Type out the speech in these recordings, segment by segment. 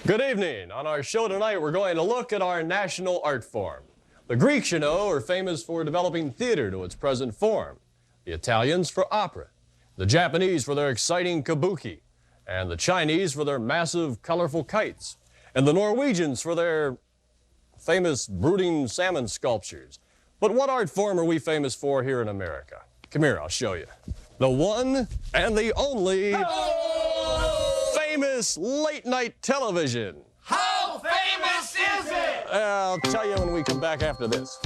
Good evening. On our show tonight, we're going to look at our national art form. The Greeks, you know, are famous for developing theater to its present form. The Italians for opera. The Japanese for their exciting kabuki. And the Chinese for their massive, colorful kites. And the Norwegians for their famous brooding salmon sculptures. But what art form are we famous for here in America? Come here, I'll show you. The one and the only famous late-night television. How famous is it? I'll tell you when we come back after this.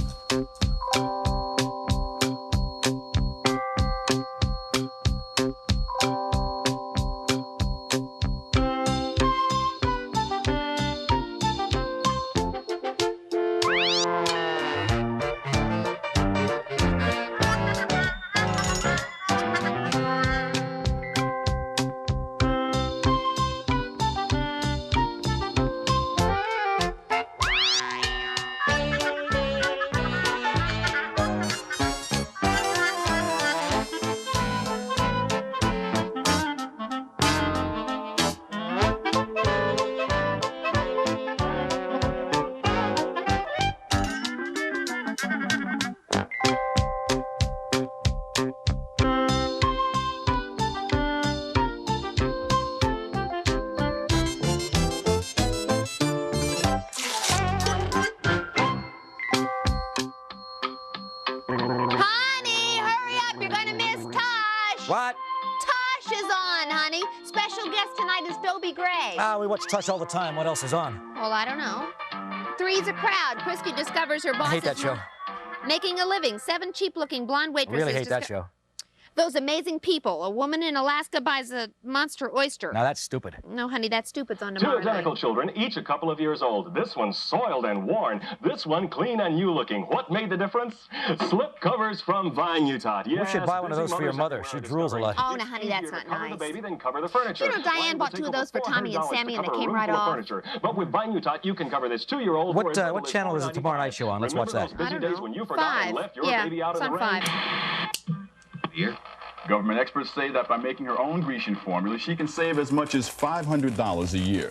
What? Tush is on, honey. Special guest tonight is Dobie Gray. We watch Tush all the time. What else is on? Well, I don't know. Three's a Crowd. Christy discovers her boss I hate that show. Making a living. 7 cheap-looking blonde waitresses. Really hate that show. Those Amazing People. A woman in Alaska buys a monster oyster. Now that's stupid. No, honey, that stupid's on Two tomorrow identical night. children, each a couple of years old. This one soiled and worn. This one clean and new looking. What made the difference? Slip covers from Vine, Utah. Yes, We should buy one of those for your busy mother. mothers She everywhere drools a lot. Oh, It's no, honey, that's easier not to cover nice. the baby than cover the furniture. You know, Diane Vine will bought take 2 of over those for Tommy and $400 Sammy, to and they cover a came room right full of off. furniture. But with Vine, Utah, you can cover this 2-year-old. What channel is the tomorrow night show on? Let's watch that. I don't know. 5. Left your Yeah, baby out it's of on the rain. 5. Here. Government experts say that by making her own Grecian formula, she can save as much as $500 a year.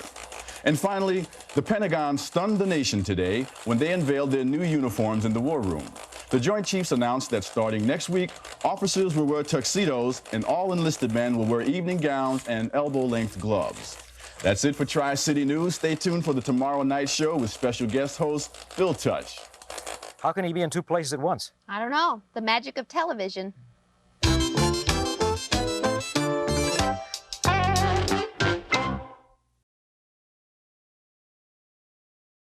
And finally, the Pentagon stunned the nation today when they unveiled their new uniforms in the war room. The Joint Chiefs announced that starting next week, officers will wear tuxedos and all enlisted men will wear evening gowns and elbow-length gloves. That's it for Tri-City News. Stay tuned for the Tomorrow Night Show with special guest host Bill Tush. How can he be in 2 places at once? I don't know. The magic of television.